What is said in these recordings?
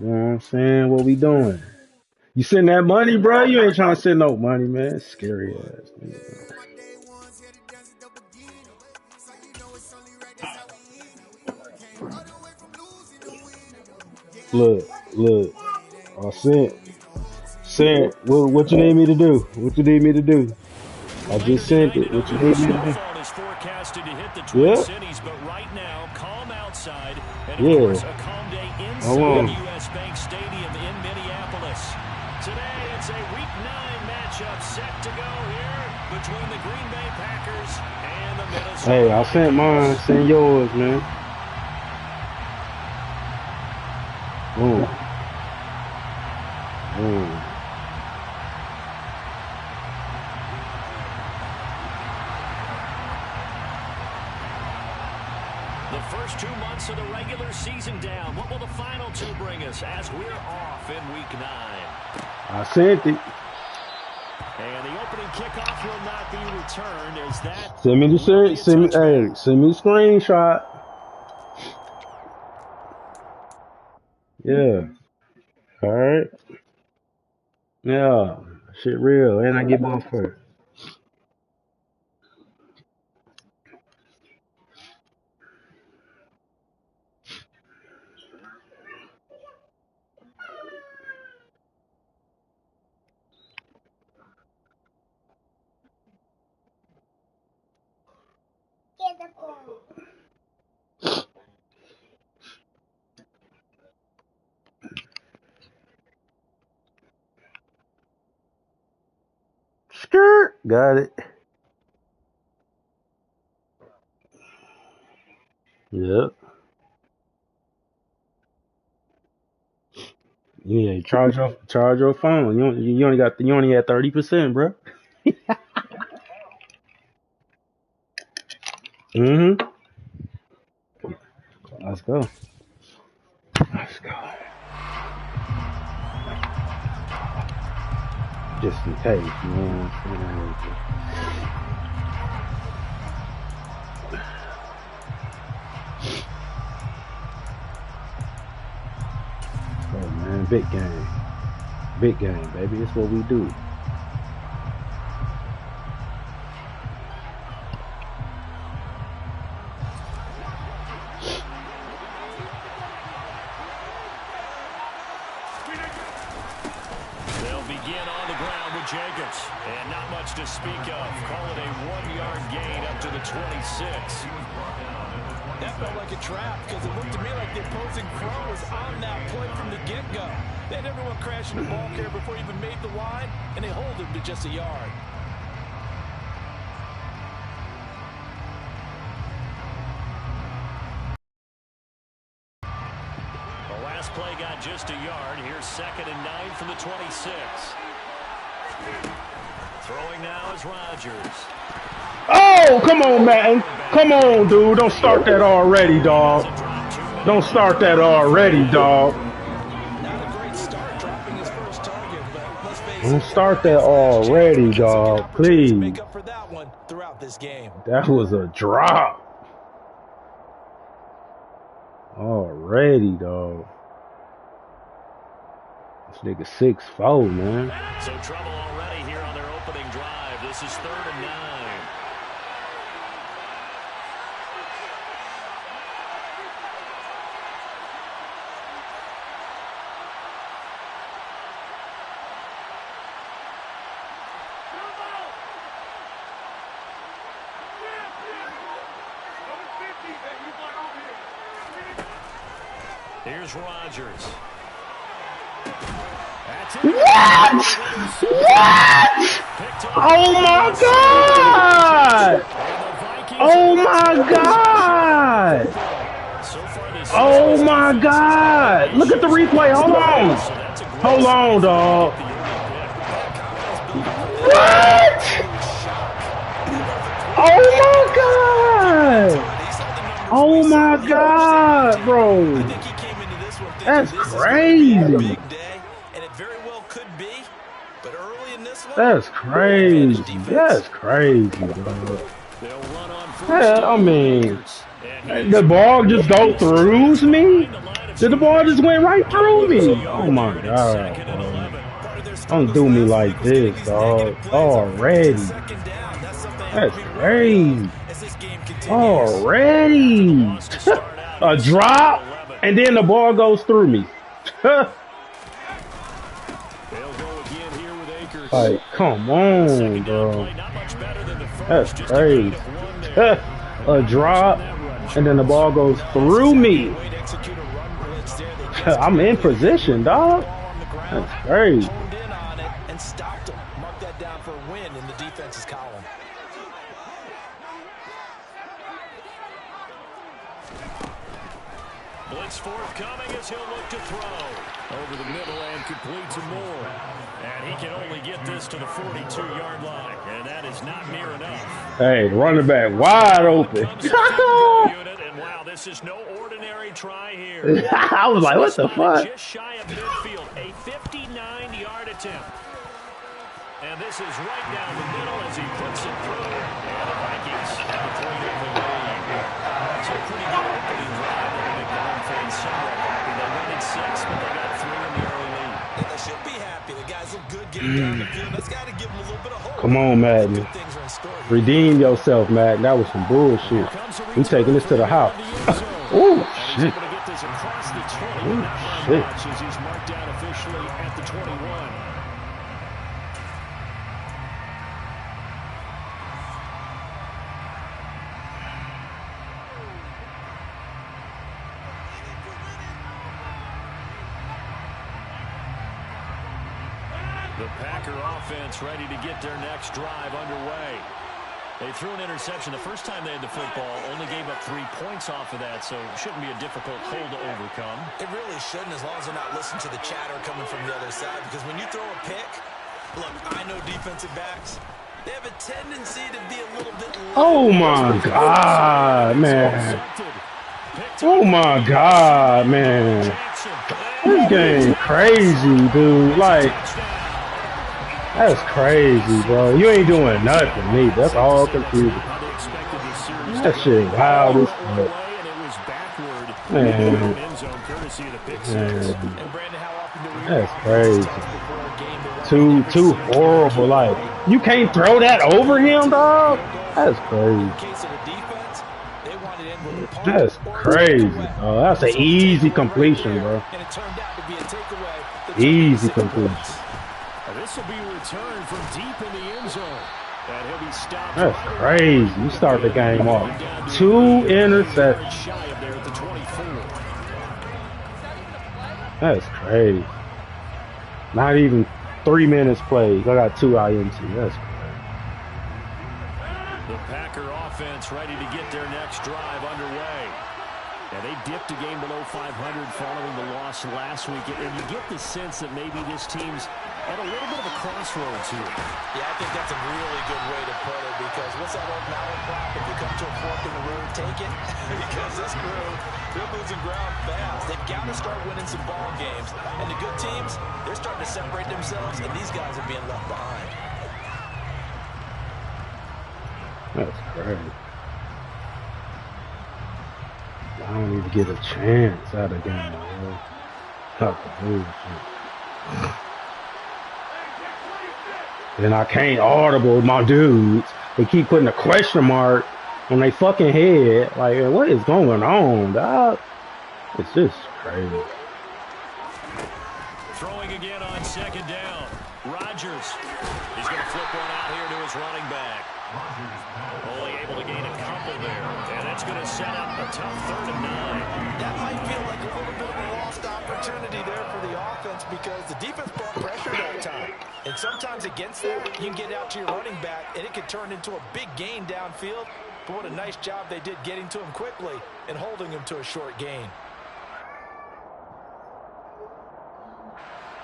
You know what I'm saying? What we doing? You send that money, bro? You ain't trying to send no money, man. It's scary ass. Look, look. I sent. What you need me to do? What you need me to do? I just sent it. What you need me to Snowfall is forecasted to hit the do? Twin Yeah, Cities, but right now, calm outside, and of yeah. course, a calm day Hold inside on. U.S. Bank Stadium in Minneapolis. Today, it's a Week 9 matchup set to go here between the Green Bay Packers and the Hey, Minnesota I sent mine. Vikings. Send yours, man. Boom, boom. The first 2 months of the regular season down. What will the final two bring us as we're off in Week 9? I sent it. And the opening kickoff will not be returned as that Send me the will be shirt. a Send me. touchback. Hey, send me the screenshot. Yeah. All right. Yeah. Shit real, and I get my first. Skirt. Got it. Yep. Yeah. Charge your phone. You only had 30%, bro. Mm-hmm. Let's go. Let's go. Just in case, you know what I'm saying? Oh man, big game. Big game, baby. It's what we do. They'll begin on the ground with Jacobs. And not much to speak of. Call it a 1-yard gain up to the 26. That felt like a trap because it looked to me like the opposing front was on that play from the get-go. They had everyone crashing the ball carrier before he even made the line, and they hold him to just a yard. The last play got just a yard. Here's 2nd and 9 from the 26. Throwing now is Rodgers. Oh, come on, man. Come on, dude. Don't start that already, dog. Don't start that already, dog. Not a great start dropping his first target, but let's face it. Don't start that already, dog. To Please. make up for that one throughout this game. That was a drop. Already, dog. This nigga 6'4", man. So trouble already here on their opening drive. This is 3rd and 9. Here's Rodgers. What? What? Oh my God! Oh my God! Oh my God! Look at the replay. Hold on. Hold on, dog. What? Oh my God! Oh my God, bro! That's crazy. That's crazy. That's crazy, dog. Yeah, I mean, the ball just go through me. The ball just went right through me. Oh my god, bro. Don't do me like this, dog. Already. That's crazy. Already. A drop, and then the ball goes through me. Like, come on, bro. That's crazy. A drop, and then the ball goes through me. I'm in position, dog. That's crazy. And stopped him. Mark that down for a win in the defense's column. Blitz forthcoming as he'll look to throw. Over the middle and complete to Moore. And he can only get this to the 42-yard line. And that is not near enough. Hey, running back wide open. And wow, this is no ordinary try here. I was like, what the fuck? Just shy of midfield. A 59-yard attempt. And this is right down the middle as he puts it through. And the Vikings have a 3-0 lead. It's a pretty good opening drive. They'll make the home fans somewhat happy. They wanted 6, but they got 3 in the early lead. And they should be happy. The guys look good getting down the field. That's got to give them a little bit of hope. Come on, Madden. Redeem yourself, Madden. That was some bullshit. We taking this to the house. Oh, shit. Oh, shit. He's marked down officially at the 21. The Packer offense ready to get their next drive underway. They threw an interception the first time they had the football, only gave up 3 points off of that, so it shouldn't be a difficult hole to overcome. It really shouldn't, as long as they're not listening to the chatter coming from the other side, because when you throw a pick, look, I know defensive backs, they have a tendency to be a little bit oh my god, man. Oh my god, man. This game crazy, dude. Like, that's crazy, bro. You ain't doing nothing, me. That's all confusing. That shit wild as fuck. Man. That's crazy. Too horrible. Like, you can't throw that over him, dog? That's crazy. That's crazy. Oh, that's an easy completion, bro. Easy completion. This will be returned from deep in the end zone. And he'll be stopped. That's crazy. You start the game off. 2 interceptions. That's crazy. Not even 3 minutes played. I got 2 INT. That's crazy. The Packer offense ready to get their next drive underway. Now, they dipped a game below 500 following the loss last week, and you get the sense that maybe this team's at a little bit of a crossroads here. Yeah, I think that's a really good way to put it, because what's that old malaprop? If you come to a fork in the road, take it. Because this crew, they're losing ground fast. They've got to start winning some ball games. And the good teams, they're starting to separate themselves, and these guys are being left behind. That's crazy. I don't even get a chance out of the game, bro. Not the bullshit. Then I can't audible my dudes. They keep putting a question mark on their fucking head. Like, what is going on, dog? It's just crazy. Throwing again on second down. Rodgers. He's going to flip one out here to his running back. Only able to gain a couple there. And that's going to set up a tough 3rd and 9. That might feel like a little bit of a lost opportunity there for the offense, because the defense brought pressure that time. And sometimes against that, you can get out to your running back, and it can turn into a big gain downfield. But what a nice job they did getting to him quickly and holding him to a short gain.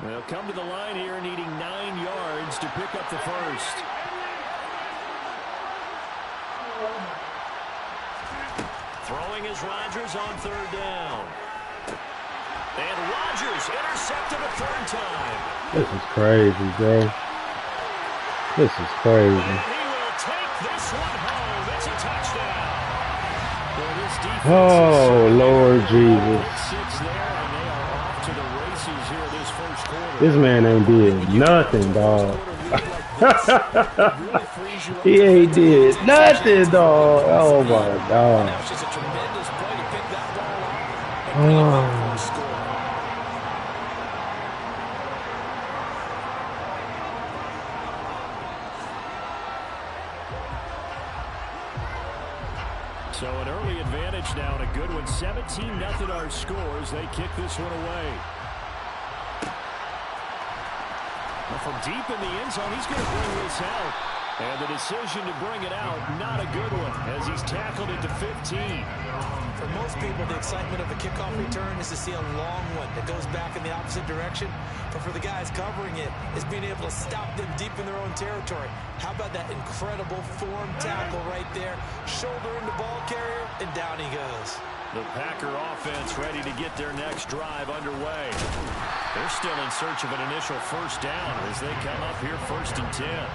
They'll come to the line here needing 9 yards to pick up the first. Throwing is Rodgers on 3rd down. And Rodgers intercepted a 3rd time. This is crazy, bro. This is crazy. And he will take this one home. It's a touchdown. Well, this defense oh, Lord Jesus. sits there, and to the races here this first quarter. This man ain't did nothing, dog. Really frees you up He ain't did defensively. nothing, dog. Oh my God. Now it's just a tremendous play to pick that ball off and bring it back for a Oh. score. So an early advantage now and a good one. 17-0 our scores. They kick this one away. Well, from deep in the end zone, he's going to bring this out. And the decision to bring it out, not a good one, as he's tackled it to 15. For most people, the excitement of a kickoff return is to see a long one that goes back in the opposite direction. But for the guys covering it, is being able to stop them deep in their own territory. How about that incredible form tackle right there? Shoulder in the ball carrier, and down he goes. The Packer offense ready to get their next drive underway. They're still in search of an initial first down as they come up here 1st and 10.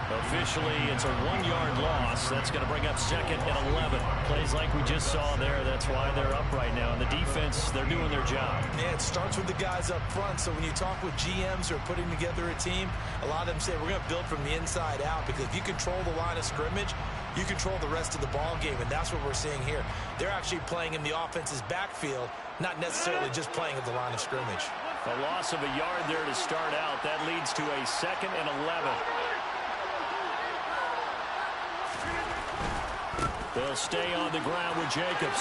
Officially, it's a 1-yard loss. That's going to bring up 2nd and 11. Plays like we just saw there. That's why they're up right now. And the defense, they're doing their job. Yeah, it starts with the guys up front. So when you talk with GMs who are putting together a team, a lot of them say we're going to build from the inside out, because if you control the line of scrimmage, you control the rest of the ball game, and that's what we're seeing here. They're actually playing in the offense's backfield, not necessarily just playing at the line of scrimmage. A loss of a yard there to start out. That leads to a 2nd and 11. They'll stay on the ground with Jacobs.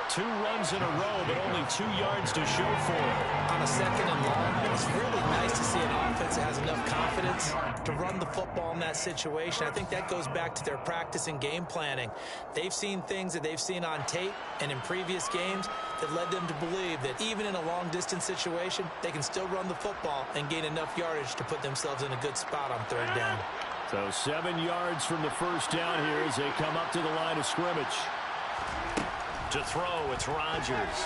2 runs in a row, but only 2 yards to show for it. On a 2nd and long, it's really nice to see an offense that has enough confidence to run the football in that situation. I think that goes back to their practice and game planning. They've seen things that they've seen on tape and in previous games that led them to believe that even in a long-distance situation, they can still run the football and gain enough yardage to put themselves in a good spot on 3rd down. So 7 yards from the first down here as they come up to the line of scrimmage. To throw, it's Rodgers.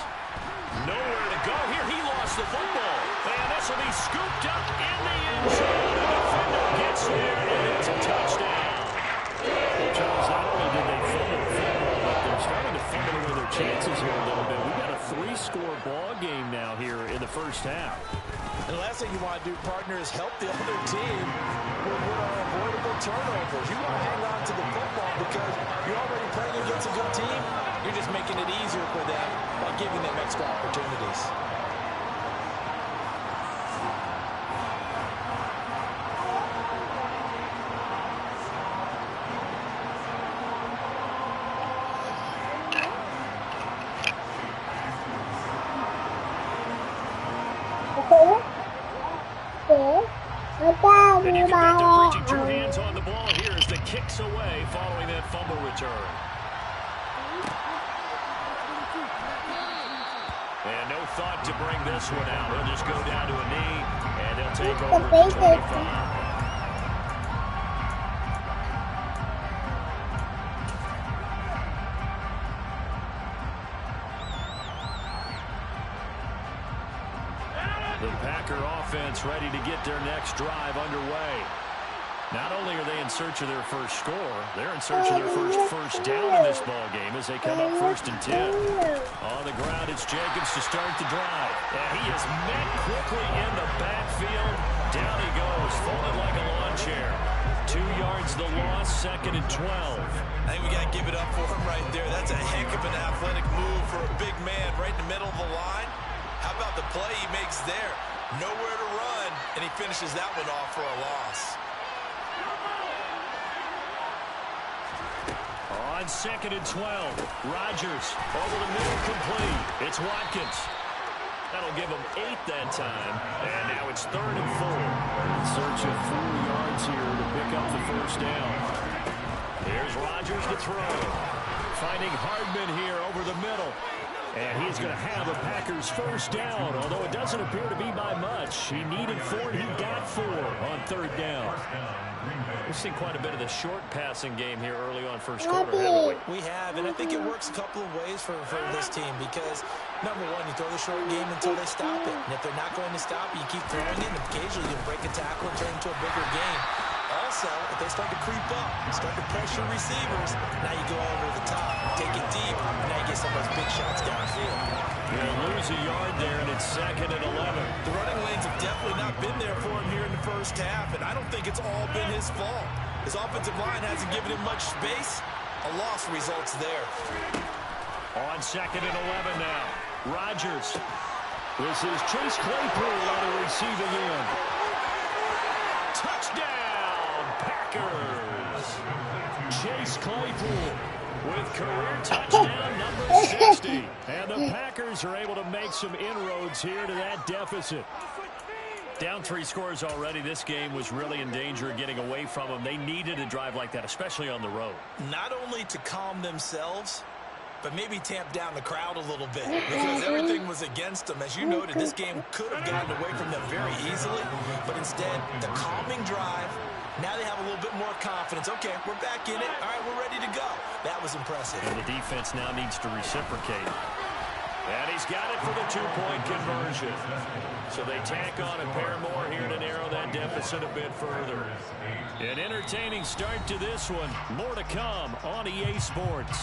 Nowhere to go here. He lost the football. And this will be scooped up in the end zone. The defender gets there, and it's a touchdown. Charles, not only did they fumble the football, but they're starting to fumble away their chances here a little bit. We've got a 3-score ball game now here in the first half. And the last thing you want to do, partner, is help the other team with what are avoidable turnovers. You want to hang on to the football because you're already playing against a good team. You're just making it easier for them by giving them extra opportunities. And you can bet they're reaching 2 hands on the ball here as the kicks away following that fumble return. And no thought to bring this one out. He'll just go down to a knee, and he'll take over at the 25. The Packer offense ready to get their next drive underway. Not only are they in search of their first score, they're in search of their first down in this ball game as they come up 1st and 10. On the ground, it's Jacobs to start the drive. And he is met quickly in the backfield. Down he goes, folded like a lawn chair. 2 yards the loss, 2nd and 12. I think we got to give it up for him right there. That's a heck of an athletic move for a big man right in the middle of the line. How about the play he makes there? Nowhere to run, and he finishes that one off for a loss. On 2nd and 12, Rodgers over the middle, complete. It's Watkins. That'll give him 8 that time. And now it's 3rd and 4. In search of 4 yards here to pick up the first down. Here's Rodgers to throw. Finding Hardman here over the middle. And he's going to have the Packers first down, although it doesn't appear to be by much. He needed 4, and he got 4 on 3rd down. We've seen quite a bit of the short passing game here early on first quarter, haven't we? We have, and I think it works a couple of ways for this team because, number one, you throw the short game until they stop it. And if they're not going to stop it, you keep throwing it, and occasionally you break a tackle and turn it into a bigger game. Also, if they start to creep up, start to pressure receivers, now you go over the top, take it deep, and now you get some of those big shots downfield. They'll lose a yard there, and it's 2nd and 11. The running lanes have definitely not been there for him here in the first half, and I don't think it's all been his fault. His offensive line hasn't given him much space. A loss results there. On 2nd and 11 now. Rodgers. This is Chase Claypool on the receiving end. Touchdown, Packers. Chase Claypool with career touchdown number 60. And the Packers are able to make some inroads here to that deficit. Down 3 scores already. This game was really in danger of getting away from them. They needed a drive like that, especially on the road. Not only to calm themselves, but maybe tamp down the crowd a little bit because everything was against them. As you noted, this game could have gotten away from them very easily, but instead, the calming drive, now they have a little bit more confidence. Okay, we're back in it. All right, we're ready to go. That was impressive. And the defense now needs to reciprocate. And he's got it for the 2-point conversion. So they tack on a pair more here to narrow that deficit a bit further. An entertaining start to this one. More to come on EA Sports.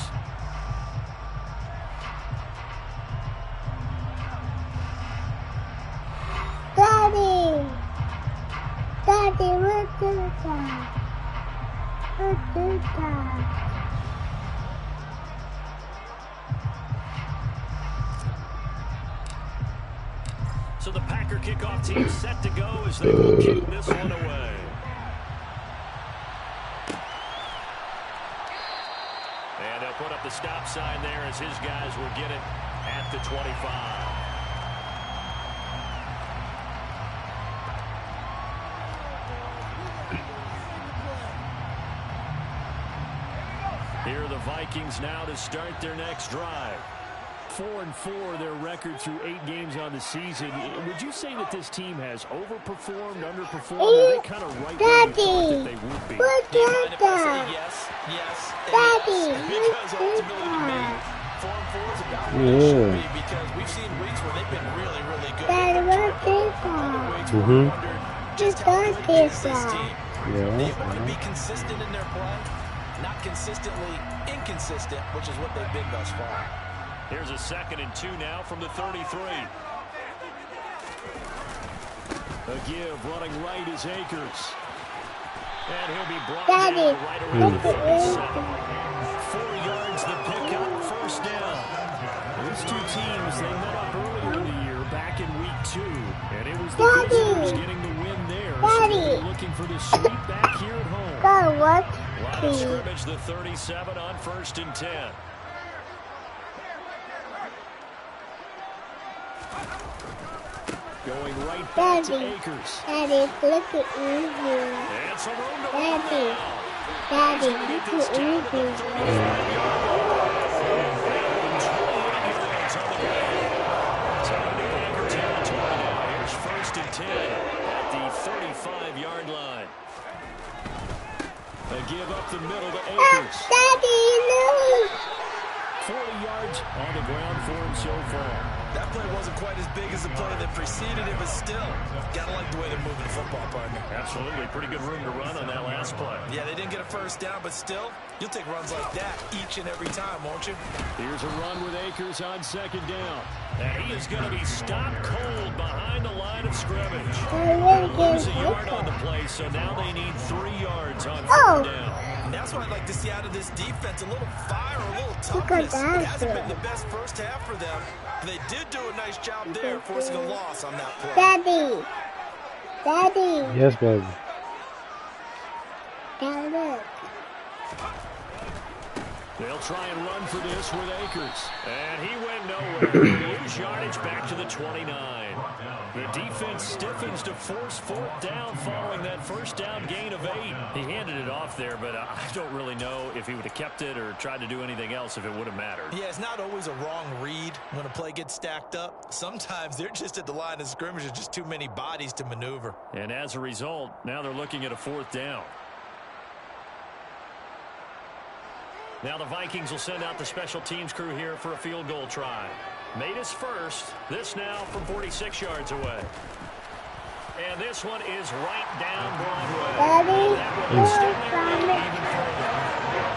Daddy! Daddy, what is that? What is that? So the Packer kickoff team set to go as they will kick this one away. And they'll put up the stop sign there as his guys will get it at the 25. Here are the Vikings now to start their next drive. 4-4 their record through 8 games on the season. Would you say that this team has overperformed, underperformed, or are they kind of right where you thought that they would be? What is that? Yes, Daddy, because ultimately to me, 4-4 is about where it should be because we've seen weeks where they've been really, really good. Daddy, what is Other that? weeks where we wondered just how good is this team. Yeah. They able to be consistent in their play, not consistently inconsistent, which is what they've been thus far. Here's a 2nd and 2 now from the 33. A give running right is Akers. And he'll be brought down right around the 37. 4 yards the pickup, first down. These two teams, they met up earlier in the year, back in week 2. And it was the visitors getting the win there. So they're looking for the sweep back here at home. God, what? Line of scrimmage, the 37 on 1st and 10. Going right back to Akers. Daddy, look at me here. And some room to Daddy, Daddy, look at me here. Here's 1st and 10 at the 35-yard line. A give up the middle to Akers. Daddy, no. 40 yards on the ground for him so far. That play wasn't quite as big as the play that preceded it, but still, gotta like the way they're moving the football, partner. Absolutely. Pretty good room to run on that last play. Yeah, they didn't get a first down, but still, you'll take runs like that each and every time, won't you? Here's a run with Akers on 2nd down. And he is going to be stopped cold behind the line of scrimmage. They'll lose a yard on the play, so now they need 3 yards on 3rd down. And that's what I'd like to see out of this defense, a little fire, a little toughness. It hasn't been the best first half for them. They did do a nice job there, forcing a loss on that play. Daddy. Daddy. Yes, baby. Daddy, look. They'll try and run for this with Akers. And he went nowhere. Lose yardage back to the 29. The defense stiffens to force 4th down following that first down gain of 8. He handed it off there, but I don't really know if he would have kept it or tried to do anything else if it would have mattered. Yeah, it's not always a wrong read when a play gets stacked up. Sometimes they're just at the line of scrimmage. There's just too many bodies to maneuver. And as a result, now they're looking at a 4th down. Now the Vikings will send out the special teams crew here for a field goal try. Made his first. This now from 46 yards away. And this one is right down Broadway. Daddy, That one extending the lead even further.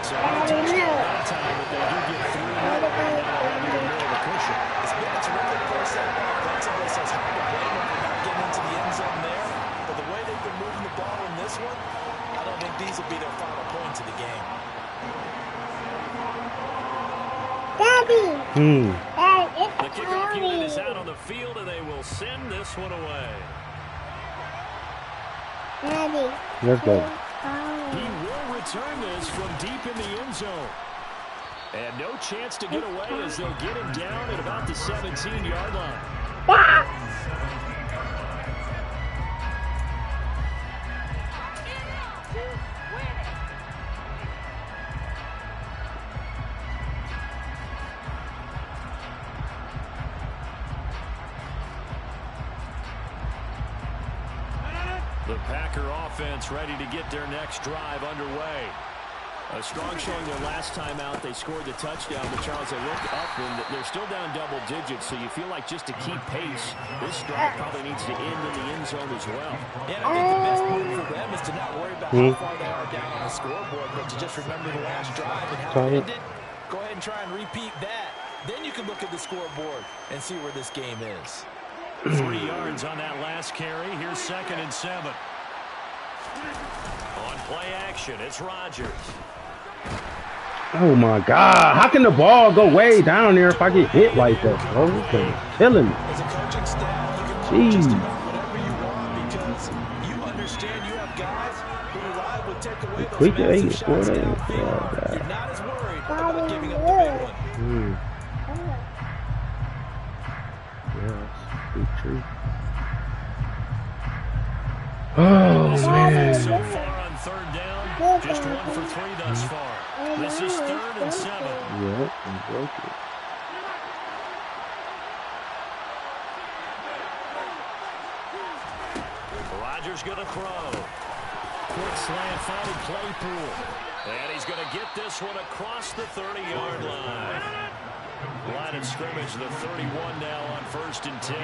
So no touchdown that time, but they do get through here and now a little bit more of a cushion. It's been a terrific first half offensively, so it's hard to blame them for not getting into the end zone there. But the way they've been moving the ball in this one, I don't think these will be their final points of the game. Daddy. Dad, The it's kickoff unit is Tommy. out on the field, and they will send this one away. Daddy. Let's go. He will return this from deep in the end zone. And no chance to get away as they'll get him down at about the 17-yard line. The Packer offense ready to get their next drive underway. A strong showing their last time out. They scored the touchdown, but Charles, they look up and they're still down double digits, so you feel like just to keep pace, this drive probably needs to end in the end zone as well. And I think the best move for them is to not worry about how far they are down on the scoreboard, but to just remember the last drive and how it ended. Go ahead and try and repeat that. Then you can look at the scoreboard and see where this game is. 3 yards on that last carry. Here's 2nd and 7. On play action, it's Rodgers. Oh my God! How can the ball go way down there if I get hit like that, bro? It's killing me. As a coaching staff, you can Jeez. just about whatever you want because you understand you have guys who reliably take away those Quick, massive hey, shots score that. downfield. You're not as worried about giving up the big one. Yeah, big tree. Oh man. So far on 3rd down, just 1 for 3 thus far. This is 3rd and 7. Yeah, he broke it. Rodgers gonna throw. Quick slant, finding Claypool. And he's gonna get this one across the 30-yard line. Line of scrimmage, the 31 now on 1st and 10.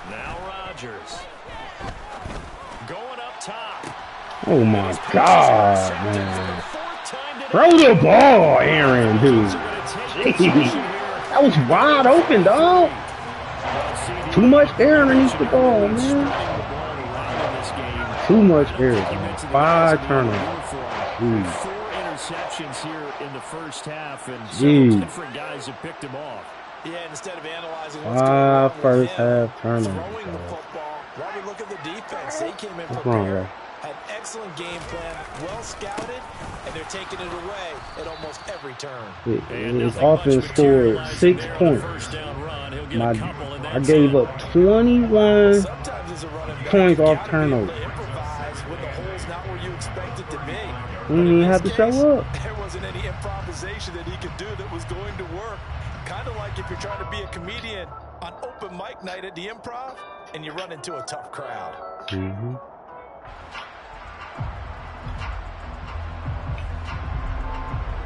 Now Rodgers. Going up top. Oh my God, man. Throw the ball, Aaron, dude. Jeez. That was wide open, dog. Too much air underneath the ball, man. Too much air. 5 turnovers. 4 interceptions here in the first half, and several different guys have picked him off. Yeah, instead of analyzing what's going on with first him, half turnovers. throwing the football, Robert, look at the defense. They came in What's wrong, prepared, bro? had excellent game plan, well scouted, and they're taking it away at almost every turn. His offense scored 6 points. I gave up 21 Sometimes as a running back, points you off gotta be able turnover. to improvise when the hole's not where you expect it to be. We didn't even have to show up. There wasn't any improvisation that he could do that was going to work. Kind of like if you're trying to be a comedian on open mic night at the Improv and you run into a tough crowd.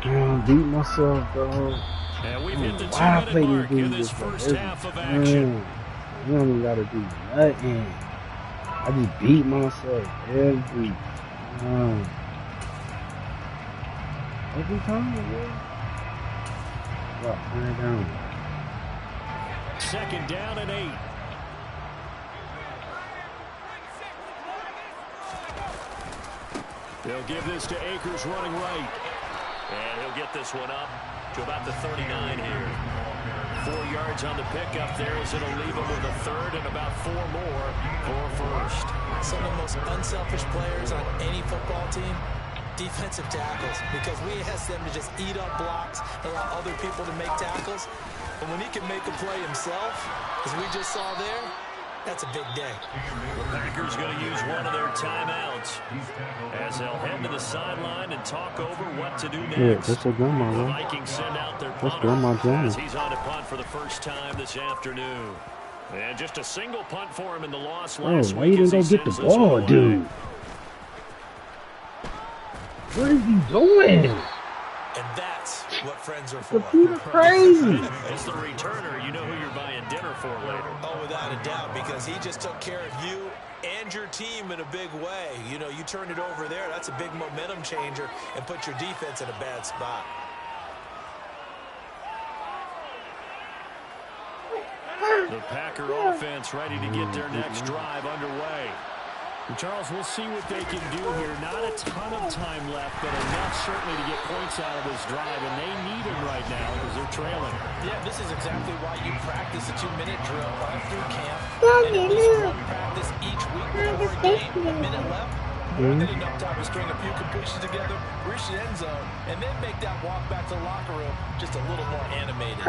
I beat myself, bro. And we've hit the Why I 2-minute play mark these in dudes this first every half of action. time? You don't even gotta do nothing. I just beat myself every time. Every time, yeah. Well, turn it down. 2nd down and 8. They'll give this to Akers running right. And he'll get this one up to about the 39 here. 4 yards on the pickup there as it'll leave him with a 3rd and about 4 more for 1st. Some of the most unselfish players on any football team, defensive tackles, because we ask them to just eat up blocks, allow other people to make tackles. But when he can make a play himself, as we just saw there, that's a big day. The Packers going to use one of their timeouts as they'll head to the sideline and talk over what to do next. Yeah, that's a grandma, The bro. Vikings send out their That's punter grandma Johnny. as he's on to punt for the first time this afternoon. And just a single punt for him in the loss last Why you week didn't as go he get the sends this ball, one away. dude? What is he doing? And that's what friends are for. Computer crazy. It's the returner. You know who you're buying dinner for later. Oh, without a doubt, because he just took care of you and your team in a big way. You know, you turned it over there. That's a big momentum changer and put your defense in a bad spot. The Packer offense ready to get their next drive underway. And Charles, we'll see what they can do here. Not a ton of time left, but enough certainly to get points out of this drive, and they need them right now because they're trailing. Yeah, this is exactly why you practice a 2-minute drill all through camp. And at least one practice each week before a game. A minute left, more than enough time to string a few completions together, reach the end zone, and then make that walk back to the locker room just a little more animated.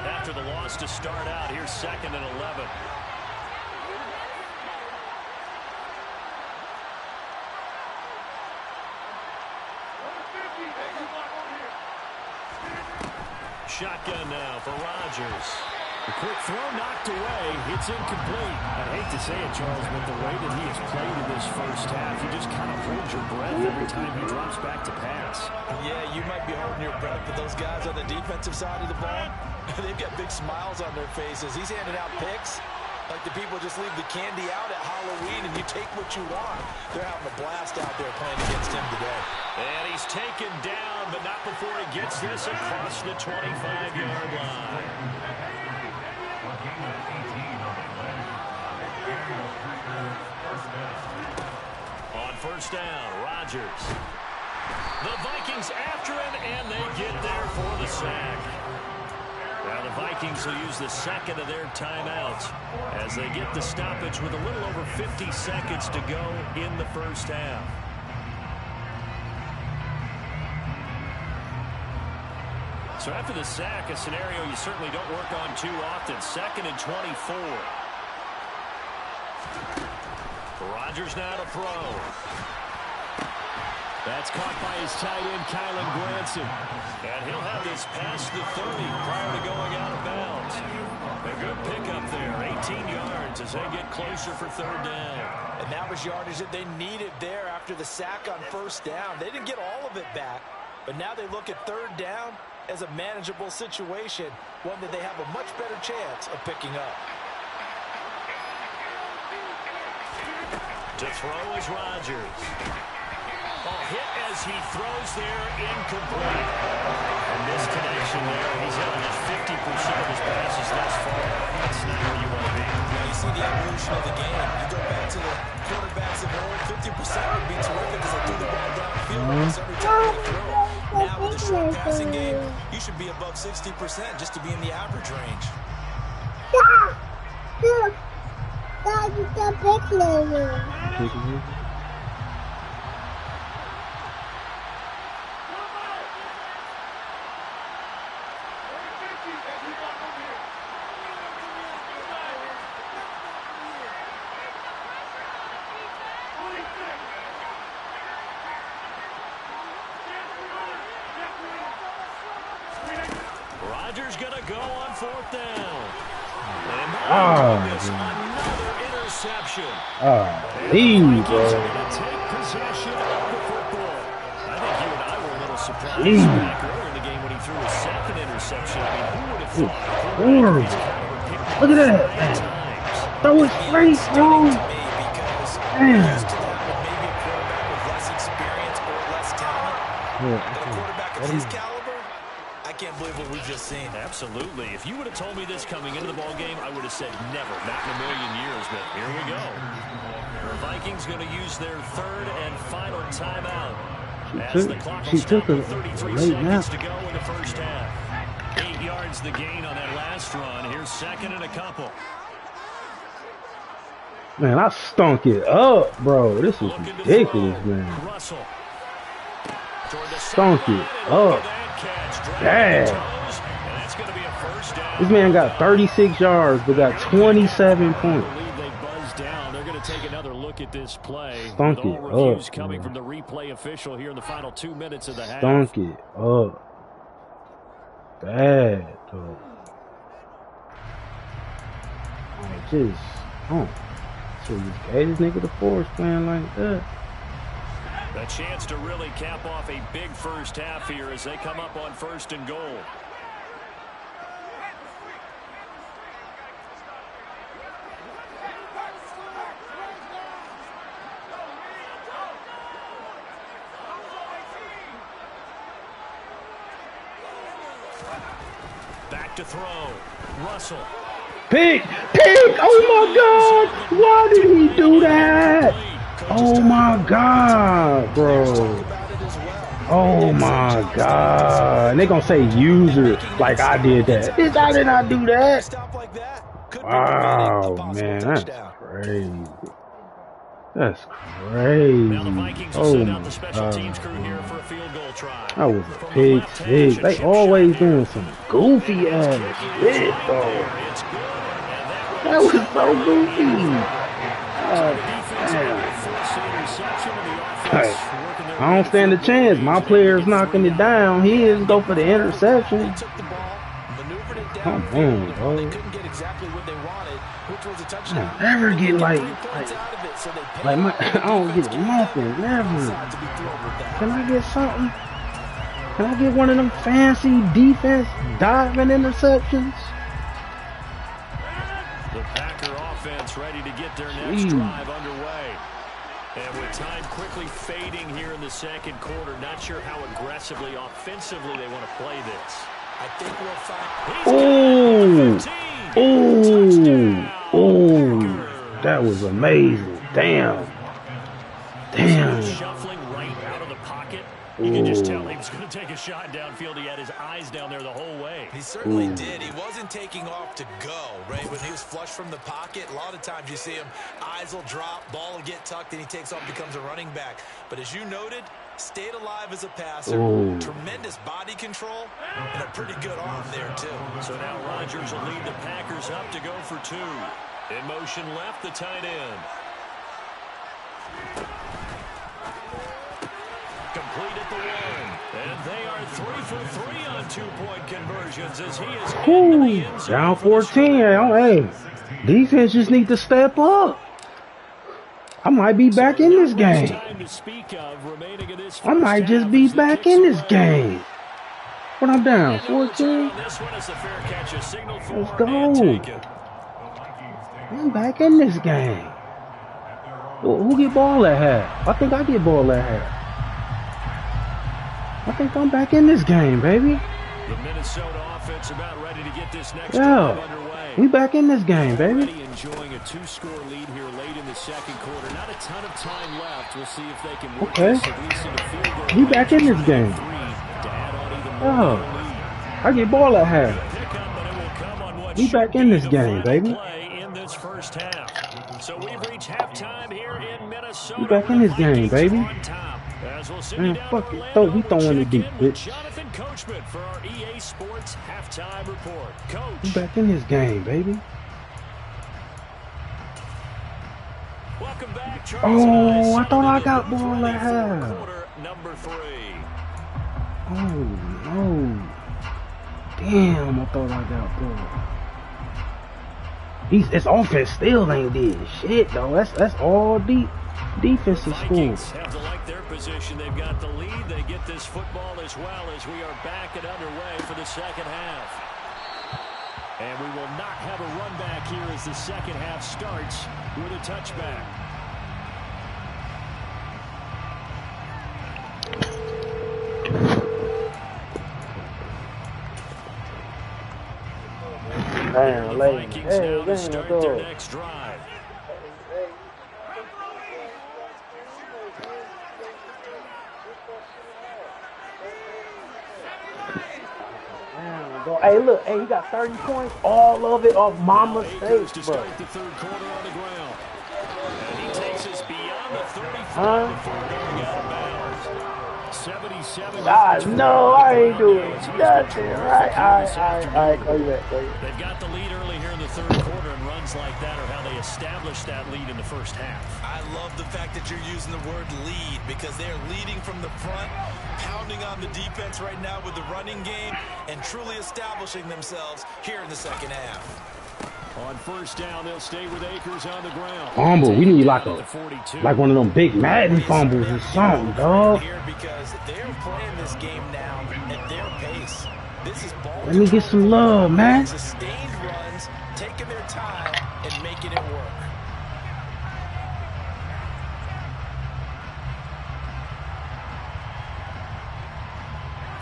After the loss to start out, here's 2nd and 11. Shotgun now for Rodgers. The quick throw knocked away. It's incomplete. I hate to say it, Charles, but the way that he has played in this first half, you just kind of hold your breath every time he drops back to pass. Yeah, you might be holding your breath, but those guys on the defensive side of the ball, they've got big smiles on their faces. He's handing out picks like the people just leave the candy out at Halloween and you take what you want. They're having a blast out there playing against him today. And he's taken down, but not before he gets this across the 25-yard line. On first down, Rodgers. The Vikings after him, and they get there for the sack. Now the Vikings will use the second of their timeouts as they get the stoppage with a little over 50 seconds to go in the first half. So after the sack, a scenario you certainly don't work on too often. 2nd and 24. Rodgers now to throw. That's caught by his tight end, Kylan Granson. And he'll have this past the 30 prior to going out of bounds. A good pickup there, 18 yards as they get closer for 3rd down. And that was yardage that they needed there after the sack on first down. They didn't get all of it back, but now they look at 3rd down as a manageable situation, one that they have a much better chance of picking up. To throw is Rodgers. Hit as he throws there, incomplete. And this connection there, he's had almost 50% of his passes thus far. That's not where you want to be. Now you see the evolution of the game. You go back to the quarterbacks of old, 50% would be terrific because they threw the ball downfield almost every time they throw it. Now with the short passing game, you should be above 60% just to be in the average range. Rodgers going to go on 4th down. Another interception. Leave, bro. Take possession of the football. I think you and I were a little surprised back earlier in the game when he threw his 2nd interception. I mean, who would have thought? Look at that. Throw it straight, bro. Damn. Quarterback of his caliber, I can't believe what we've just seen. Absolutely. If you would have told me this coming into the ball game, I would have said never, not in a million years, but here we go. The Vikings going to use their 3rd and final timeout. She took a 33 late nap. seconds to go in the first half. 8 yards the gain on that last run. Here's 2nd and a couple. Man, I stunk it up, bro. This is ridiculous, man. Russell. Stunk it up. Damn. This man got 36 yards, but got 27 points. They're going to take another look at this play. Stunk with all it reviews up, coming man. from the replay official here in the final 2 minutes of the half. Stunk it up. Bad, though. Like, just Oh, so you gave this nigga the force playing like that. A chance to really cap off a big first half here as they come up on 1st and goal. Back to throw. Russell. Pick! Oh my God! Why did he do that? Oh my God, bro. Oh my God. And they gonna say user like I did that. I did not do that. Wow, man, that's crazy. That's crazy. Oh my God. That was a pick six. They always doing some goofy ass shit, though. That was so goofy. Damn. Hey, I don't stand a chance. My player's knocking it down. He is go for the interception. Come on, bro. I don't ever get like my, I don't get nothing, never. Can I get something? Can I get one of them fancy defense diving interceptions? The Packer offense ready to get their next drive underway. And with time quickly fading here in the second quarter, not sure how aggressively, offensively they want to play this. I think we'll find. Oh, that was amazing. Damn. Shuffling right out of the pocket. You can just tell he was going to take a shot downfield. He had his eyes down there the whole way. He certainly did. He wasn't taking off to go, right? When he was flush from the pocket, a lot of times you see him, eyes will drop, ball will get tucked, and he takes off, becomes a running back. But as you noted, stayed alive as a passer, tremendous body control, and a pretty good arm there, too. So now Rodgers will lead the Packers up to go for 2. In motion left, the tight end. Complete at the 1. And they are 3 for 3 on 2-point conversions as he is in the end zone. Down 14. Hey, defense just need to step up. I might be back in this game. I might just be back in this game. When I'm down 14. Let's go. I'm back in this game. Who get ball at half? I think I get ball at half. I think I'm back in this game, baby. The Minnesota offense about ready to get this next drive underway. We back in this game, baby. Enjoying a 2-score lead here late in the second quarter. Not a ton of time left. We'll see if they can work this at least in the field goal. We back in this game. I get ball at half. We back in this game, baby. In this first half. So we've reached halftime here in Minnesota. We back in this game, baby. Man, fuck it. We throwing it deep, bitch. Jonathan Coachman for our EA Sports halftime report. Coach. We back in this game, baby. Welcome back, oh, I thought I got ball at half. Number 3. Oh no. Damn, I thought I got ball. His offense still ain't did shit though. That's all defensive school. Have to like their position. They've got the lead. They get this football as well as we are back and underway for the second half. And we will not have a run back here as the second half starts with a touchback. Damn, late. Vikings now to start their next drive. Hey, look, hey, he got 30 points, all of it off my mistakes, bro. The third quarter on the ground. And he takes us beyond the 35 before going out of bounds. 77. No, I ain't doing nothing, right? All right, go back. They've got the lead early here in the third quarter, and runs like that are how they established that lead in the first half. I love the fact that you're using the word lead because they're leading from the front, pounding on the defense right now with the running game, and truly establishing themselves here in the second half. On first down, they'll stay with Akers on the ground. Fumble. We need like one of them big Madden fumbles or something, dog. Because they're playing this game now at their pace. This is ball. Let me get some love, man. Sustained runs, taking their time and making it work.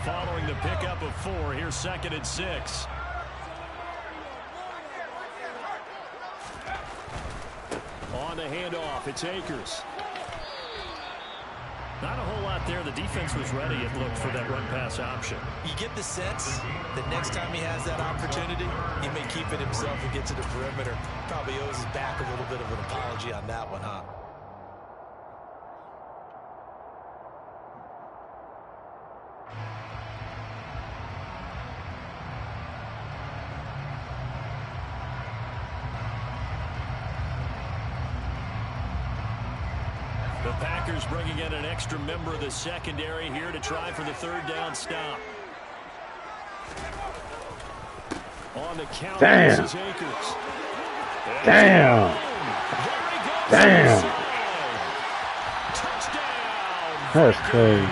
Following the pickup of 4, here's 2nd and 6. On the handoff, it's Akers. Not a whole lot there. The defense was ready, it looked, for that run-pass option. You get the sense that next time he has that opportunity, he may keep it himself and get to the perimeter. Probably owes his back a little bit of an apology on that one, huh? The Packers bringing in an extra member of the secondary here to try for the 3rd down stop. On the count, this is Akers. Damn. Damn. Touchdown. That's crazy.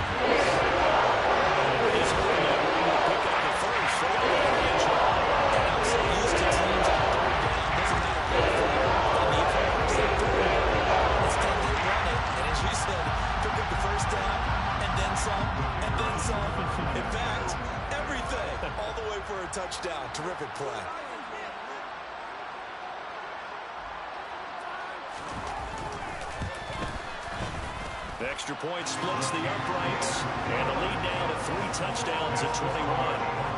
Touchdown. Terrific play. The extra point splits the uprights, and the lead now to 3 touchdowns at 21.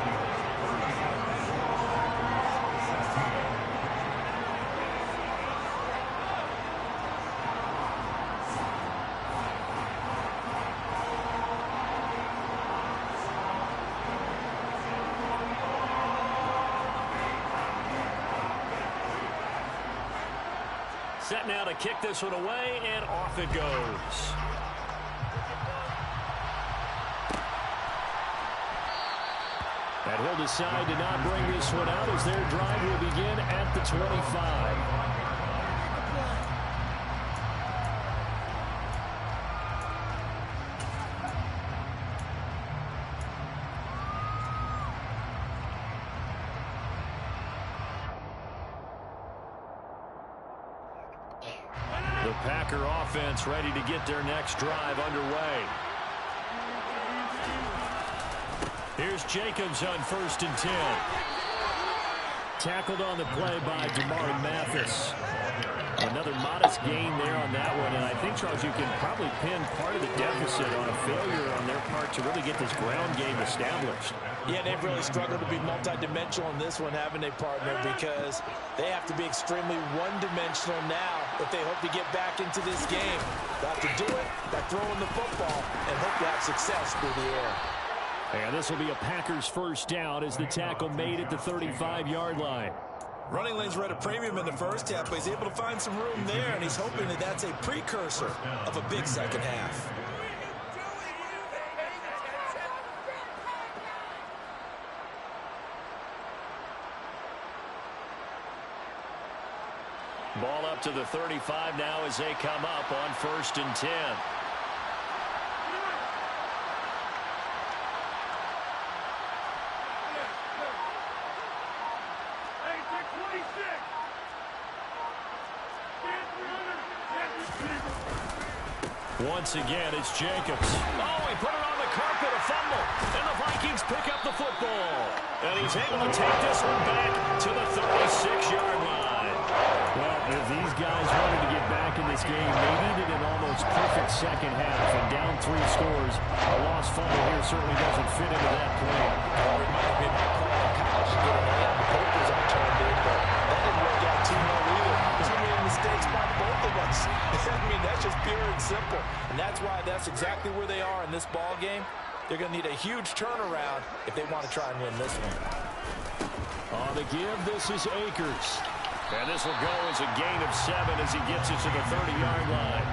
Set now to kick this one away, and off it goes. And he'll decide to not bring this one out as their drive will begin at the 25. The Packer offense ready to get their next drive underway. Here's Jacobs on 1st and 10. Tackled on the play by Damari Mathis. Another modest gain there on that one, and I think, Charles, you can probably pin part of the deficit on a failure on their part to really get this ground game established. Yeah, they've really struggled to be multidimensional in this one, haven't they, partner? Because they have to be extremely one-dimensional now if they hope to get back into this game. They have to do it by throwing the football and hope to have success through the air. And this will be a Packers 1st down as the tackle made at the 35-yard line. Running lanes were at a premium in the first half, but he's able to find some room there, and he's hoping that that's a precursor of a big second half. Ball up to the 35 now as they come up on 1st and 10. Once again, it's Jacobs. Oh, he put it on the carpet, a fumble. And the Vikings pick up the football. And he's able to take this one back to the 36-yard line. Well, if these guys wanted to get back in this game, they needed an almost perfect second half. And down 3 scores, a lost fumble here certainly doesn't fit into that play. Reminded me of my play on college. The papers are turned in, but that didn't work out too well either. Too many mistakes by both of us. I mean, that's just pure and simple. And that's why that's exactly where they are in this ball game. They're going to need a huge turnaround if they want to try and win this one. On the give, this is Akers. And this will go as a gain of 7 as he gets it to the 30-yard line.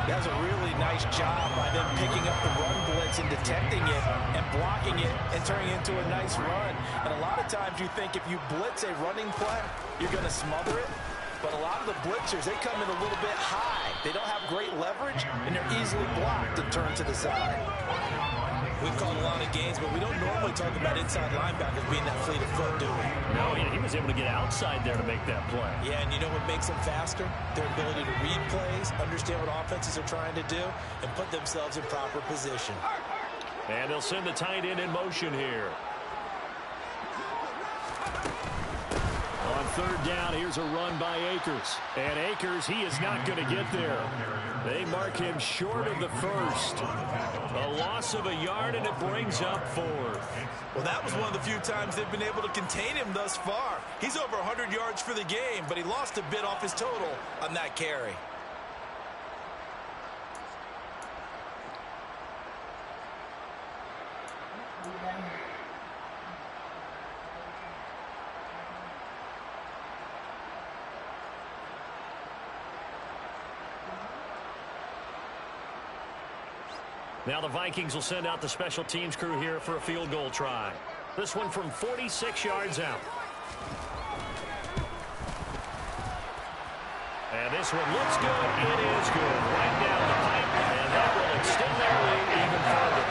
That's a really nice job by them picking up the run blitz and detecting it and blocking it and turning it into a nice run. And a lot of times you think if you blitz a running play, you're going to smother it. But a lot of the blitzers, they come in a little bit high. They don't have great leverage, and they're easily blocked and turned to the side. We've called a lot of games, but we don't normally talk about inside linebackers being that fleet of foot, do we? No, he was able to get outside there to make that play. Yeah, and you know what makes them faster? Their ability to read plays, understand what offenses are trying to do, and put themselves in proper position. And they'll send the tight end in motion here. On third down, here's a run by Akers. And Akers, he is not going to get there. They mark him short of the first. A loss of a yard, and it brings up fourth. Well, that was one of the few times they've been able to contain him thus far. He's over 100 yards for the game, but he lost a bit off his total on that carry. Now the Vikings will send out the special teams crew here for a field goal try. This one from 46 yards out. And this one looks good. It is good. Right down the pipe, and that will extend their lead even further.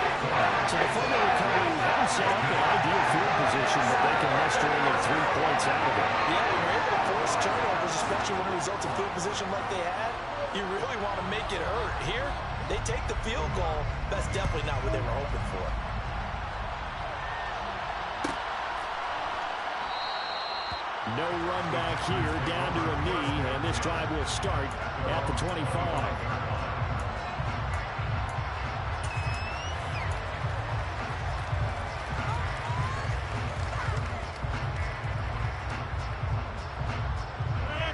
So the fumble recovery hasn't set up an ideal field position, but they can muster only 3 points out of it. Yeah, when you're able to force turnovers, especially when it results in field position like they had, you really want to make it hurt. Here, they take the field goal. That's definitely not what they were hoping for. No run back here, down to a knee, and this drive will start at the 25.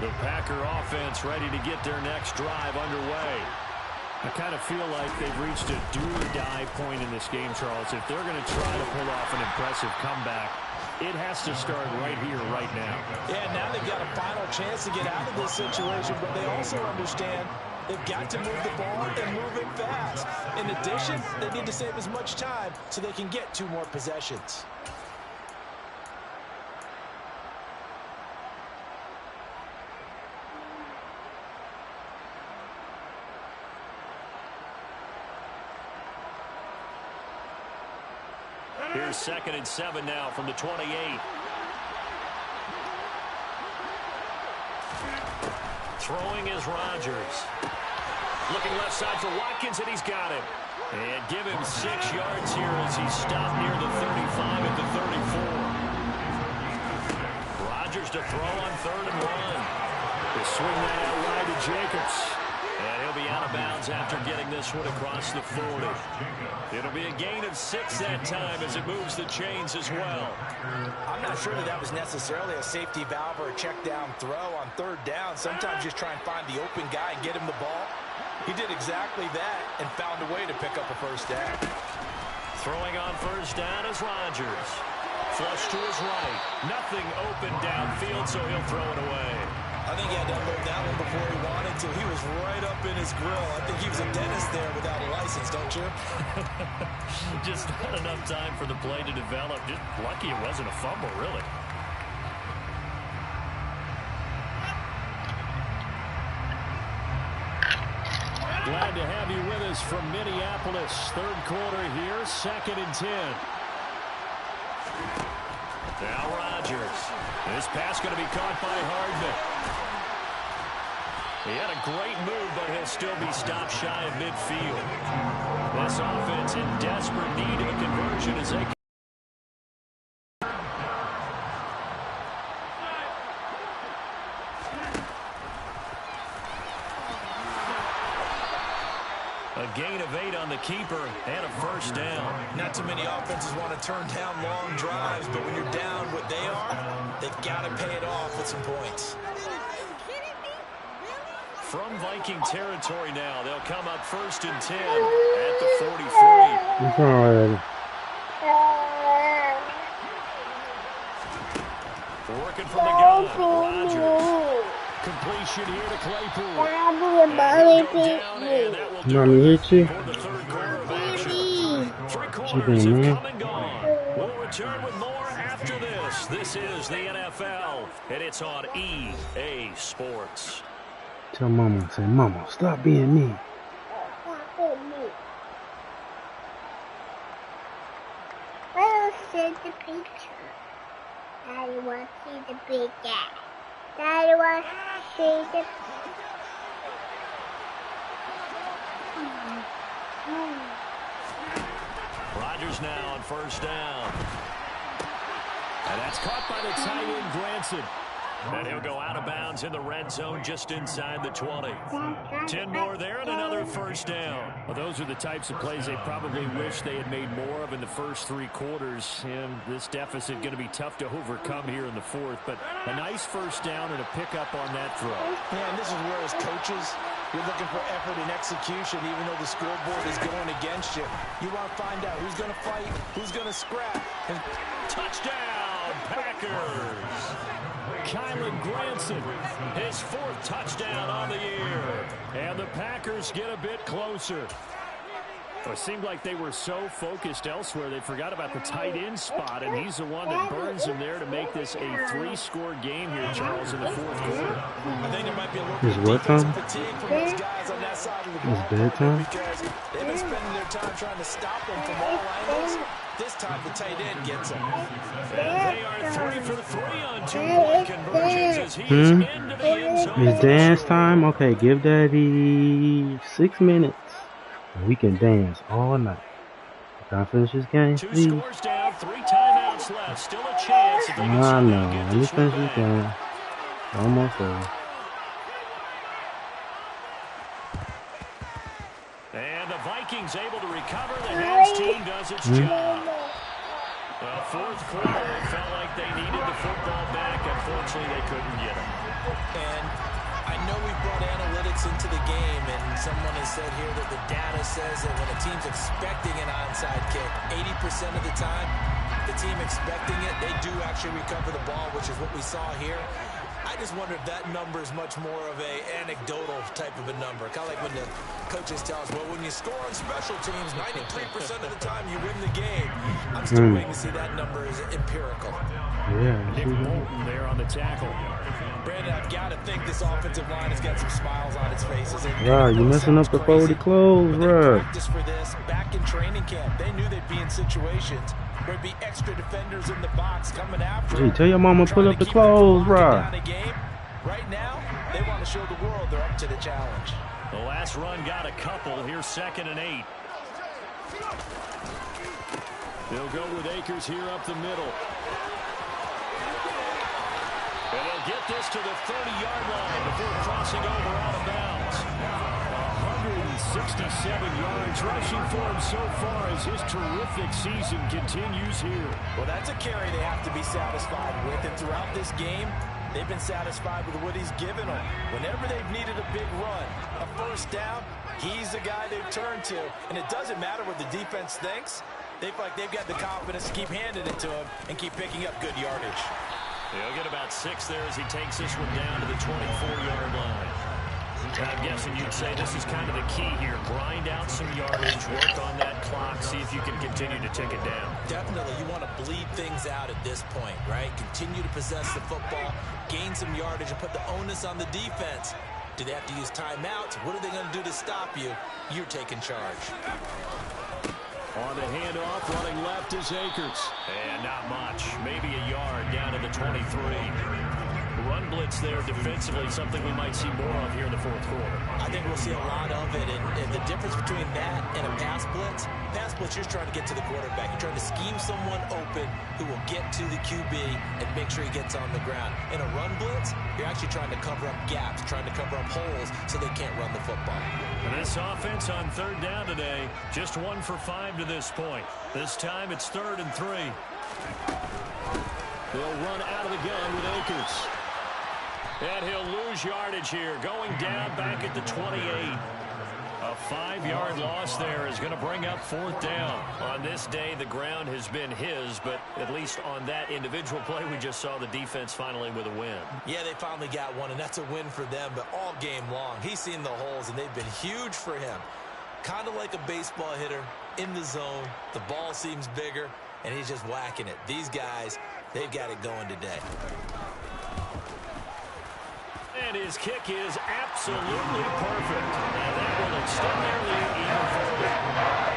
The Packer offense ready to get their next drive underway. I kind of feel like they've reached a do-or-die point in this game, Charles. If they're going to try to pull off an impressive comeback, it has to start right here, right now. Yeah, now they've got a final chance to get out of this situation, but they also understand they've got to move the ball and move it fast. In addition, they need to save as much time so they can get 2 more possessions. Here's 2nd and 7 now from the 28. Throwing is Rodgers. Looking left side for Watkins, and he's got him. And give him 6 yards here as he stopped near the 35 at the 34. Rodgers to throw on 3rd and 1. He'll swing that out wide to Jacobs. And he'll be out of bounds after getting this one across the 40. It'll be a gain of 6 that time as it moves the chains as well. I'm not sure that was necessarily a safety valve or a check down throw on 3rd down. Sometimes just try and find the open guy and get him the ball. He did exactly that and found a way to pick up a 1st down. Throwing on 1st down is Rodgers. Flush to his right. Nothing open downfield, so he'll throw it away. I think he had to unload that one before he wanted to. He was right up in his grill. I think he was a dentist there without a license, don't you? Just not enough time for the play to develop. Just lucky it wasn't a fumble, really. Glad to have you with us from Minneapolis. 3rd quarter here, 2nd and 10. Now Rodgers. This pass going to be caught by Hardman. He had a great move, but he'll still be stopped shy of midfield. This offense in desperate need of a conversion as they... A gain of 8 on the keeper and a 1st down. Not too many offenses want to turn down long drives, but when you're down what they are, they've got to pay it off with some points. From Viking territory now, they'll come up 1st and 10 at the 43. Working from the gun, Rodgers. completion here to Claypool. Mommy hit you? For the third quarter of action. Three What you quarters doing, have man? come and gone. We'll return with more after this. This is the NFL, and it's on EA Sports. Tell Mama, say, Mama, stop being mean. I will see the picture. Daddy wants to see the big guy. Daddy wants to see the... Rodgers now on first down. And that's caught by the tight end, Granson. And he'll go out of bounds in the red zone just inside the 20. 10 more there and another first down. Well, those are the types of plays they probably wish they had made more of in the first three quarters. And this deficit going to be tough to overcome here in the fourth. But a nice first down and a pickup on that throw. Yeah, and this is where as coaches, you're looking for effort and execution, even though the scoreboard is going against you. You want to find out who's going to fight, who's going to scrap. And touchdown, Packers! Kylan Granson, his fourth touchdown on the year. And the Packers get a bit closer. It seemed like they were so focused elsewhere, they forgot about the tight end spot, and he's the one that burns them there to make this a three-score game here, Charles, in the fourth quarter. I think there might be a little It's bit what of time? defensive fatigue from those guys on that side of the ball. It's bedtime? Because they've been spending their time trying to stop them from all angles. This time the tight end gets them. And they are 3 for 3 on two-point conversions as he's into the end zone. It's dance time? Okay, give Daddy 6 minutes. And we can dance all night. Can I finish this game, Two please? scores down, 3 timeouts left. Still a chance if they can I somehow know. get Let me this one finish this back. game. Almost there. And the Vikings able to recover. The Nats team does its job. Well, fourth quarter, it felt like they needed the football back. Unfortunately, they couldn't get it. And I know we brought analytics into the game, and someone has said here that the data says that when a team's expecting an onside kick, 80% of the time, the team expecting it, they do actually recover the ball, which is what we saw here. I just wonder if that number is much more of a anecdotal type of a number. Kind of like when the coaches tell us, well, when you score on special teams, 93% of the time you win the game. I'm still waiting to see that number is empirical. Yeah. Nick Bolton there on the tackle. Brandon, I've got to think this offensive line has got some smiles on its faces. Wow, you messing up the folded clothes, bro. Practice for this back in training camp. They knew they'd be in situations where there'd be extra defenders in the box coming after them. Hey, tell your mama pull up the clothes, bro. Right now, they want to show the world they're up to the challenge. The last run got a couple. Here's 2nd and 8. They'll go with Akers here up the middle. And they'll get this to the 30-yard line before crossing over out of bounds. 167 yards rushing for him so far as his terrific season continues here. Well, that's a carry they have to be satisfied with. And throughout this game, they've been satisfied with what he's given them. Whenever they've needed a big run, a first down, he's the guy they've turned to. And it doesn't matter what the defense thinks. They feel like they've got the confidence to keep handing it to him and keep picking up good yardage. He'll get about 6 there as he takes this one down to the 24-yard line. I'm guessing you'd say this is kind of the key here. Grind out some yardage, work on that clock, see if you can continue to tick it down. Definitely, you want to bleed things out at this point, right? Continue to possess the football, gain some yardage, and put the onus on the defense. Do they have to use timeouts? What are they going to do to stop you? You're taking charge. On the handoff, running left is Akers. And not much. Maybe a yard down to the 23. Run blitz there defensively, something we might see more of here in the fourth quarter. I think we'll see a lot of it. And the difference between that and a pass blitz, you're trying to get to the quarterback. You're trying to scheme someone open who will get to the QB and make sure he gets on the ground. In a run blitz, you're actually trying to cover up gaps, trying to cover up holes so they can't run the football. And this offense on 3rd down today, just 1 for 5 to this point. This time it's 3rd and 3. They'll run out of the gun with Akers. And he'll lose yardage here, going down back at the 28. A 5-yard loss there is going to bring up 4th down. On this day, the ground has been his, but at least on that individual play, we just saw the defense finally with a win. Yeah, they finally got one, and that's a win for them, but all game long, he's seen the holes, and they've been huge for him. Kind of like a baseball hitter in the zone. The ball seems bigger, and he's just whacking it. These guys, they've got it going today. And his kick is absolutely perfect. And that will extend their lead even further.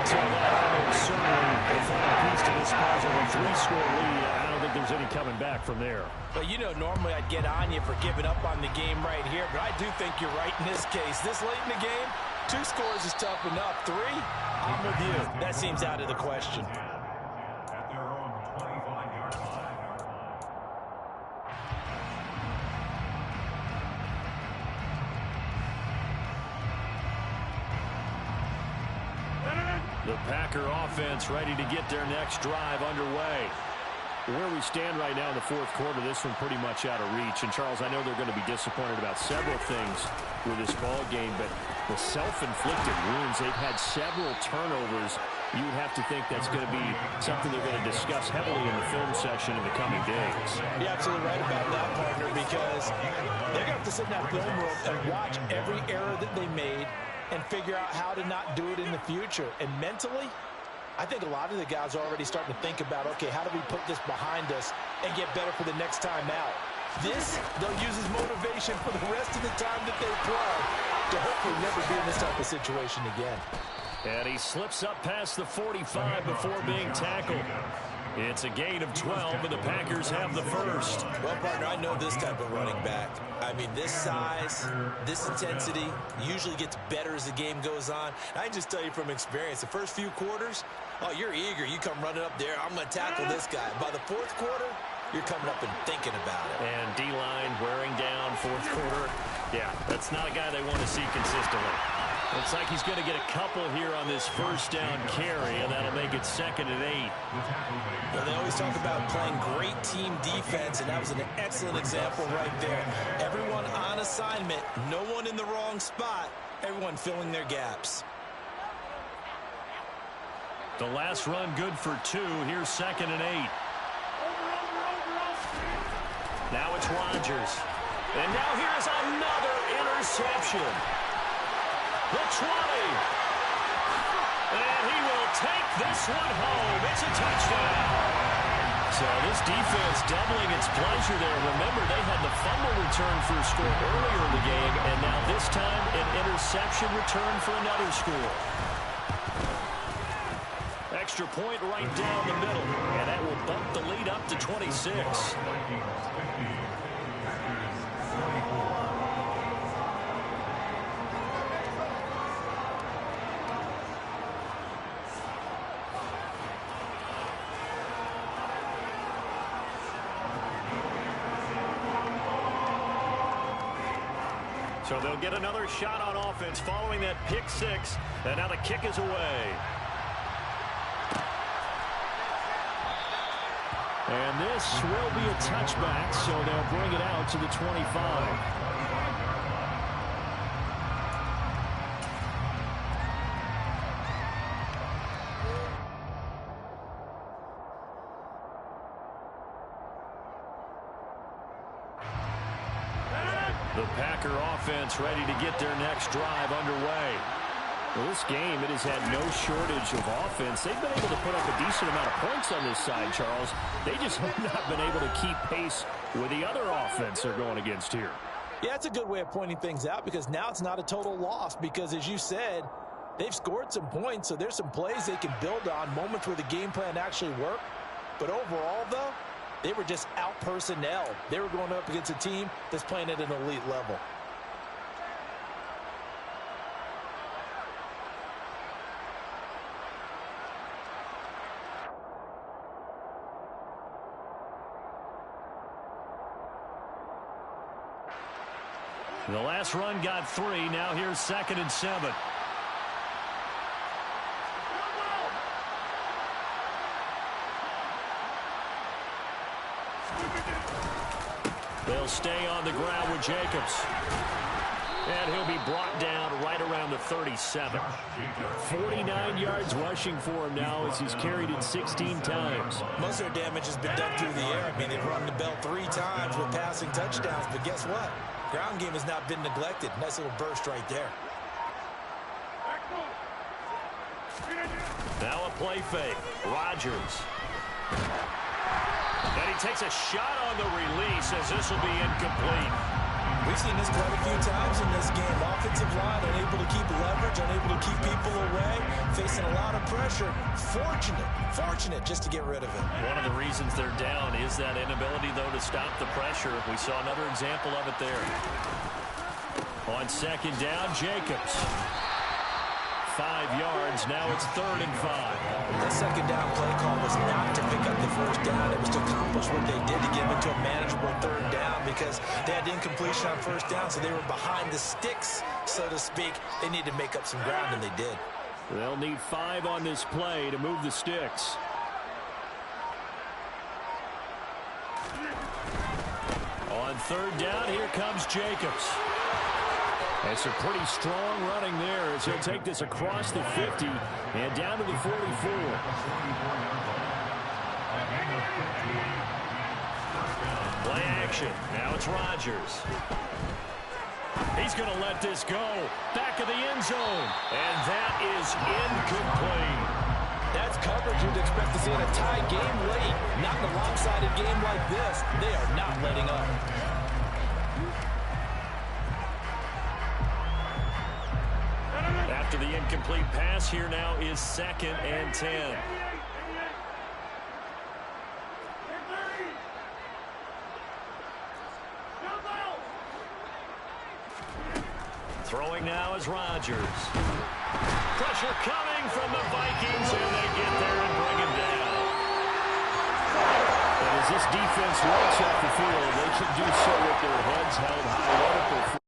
So that is certainly the final piece to this puzzle. A 3-score lead. I don't think there's any coming back from there. But, you know, normally I'd get on you for giving up on the game right here, but I do think you're right in this case. This late in the game, 2 scores is tough enough. 3, I'm with you. That seems out of the question. The Packer offense ready to get their next drive underway. Where we stand right now in the 4th quarter, this one pretty much out of reach. And, Charles, I know they're going to be disappointed about several things with this ball game, but the self-inflicted wounds, they've had several turnovers. You would have to think that's going to be something they're going to discuss heavily in the film section in the coming days. You're absolutely right about that, partner, because they're going to have to sit in that film room and watch every error that they made and figure out how to not do it in the future. And mentally, I think a lot of the guys are already starting to think about, okay, how do we put this behind us and get better for the next time out? This, they'll use as motivation for the rest of the time that they play to hopefully never be in this type of situation again. And he slips up past the 45 before being tackled. It's a gain of 12, and the Packers have the first. Well, partner, I know this type of running back. I mean, this size, this intensity usually gets better as the game goes on. I can just tell you from experience, the first few quarters, oh, you're eager. You come running up there, I'm going to tackle this guy. By the 4th quarter, you're coming up and thinking about it. And D-line wearing down 4th quarter. Yeah, that's not a guy they want to see consistently. Looks like he's going to get a couple here on this 1st down carry, and that'll make it 2nd and 8. Well, they always talk about playing great team defense, and that was an excellent example right there. Everyone on assignment, no one in the wrong spot, everyone filling their gaps. The last run good for 2. Here's 2nd and 8. Now it's Rodgers. And now here's another interception. The 20. And he will take this one home. It's a touchdown. So this defense doubling its pleasure there. Remember, they had the fumble return for a score earlier in the game, and now this time an interception return for another score. Extra point right down the middle, and that will bump the lead up to 26. So they'll get another shot on offense following that pick 6, and now the kick is away. And this will be a touchback, so they'll bring it out to the 25. The Packer offense ready to get their next drive underway. Well, this game, it has had no shortage of offense. They've been able to put up a decent amount of points on this side, Charles. They just have not been able to keep pace with the other offense they're going against here. Yeah, that's a good way of pointing things out, because now it's not a total loss, because as you said, they've scored some points, so there's some plays they can build on, moments where the game plan actually worked. But overall, though, they were just out-personnel. They were going up against a team that's playing at an elite level. The last run got 3. Now here's 2nd and 7. They'll stay on the ground with Jacobs. And he'll be brought down right around the 37. 49 yards rushing for him now as he's carried it 16 times. Most of their damage has been done through the air. I mean, they've rung the bell 3 times with passing touchdowns, but guess what? Ground game has not been neglected. Nice little burst right there. Now a play fake. Rodgers. And he takes a shot on the release as this will be incomplete. We've seen this quite a few times in this game. Offensive line unable to keep leverage, unable to keep people away, facing a lot of pressure. Fortunate just to get rid of it. One of the reasons they're down is that inability, though, to stop the pressure. We saw another example of it there. On second down, Jacobs. 5 yards. Now it's 3rd and 5. The second down play call was not to pick up the first down. It was to accomplish what they did to get into a manageable 3rd down because they had incompletion on first down, so they were behind the sticks, so to speak. They needed to make up some ground, and they did. They'll need 5 on this play to move the sticks. On 3rd down, here comes Jacobs. That's a pretty strong running there as he'll take this across the 50 and down to the 44. Play action. Now it's Rodgers. He's going to let this go. Back of the end zone. And that is incomplete. That's coverage you'd expect to see in a tie game late. Not in a lopsided game like this. They are not letting up. After the incomplete pass, here now is 2nd and 10. Throwing now is Rodgers. Pressure coming from the Vikings, and they get there and bring him down. And as this defense walks off the field, they can do so with their heads held high.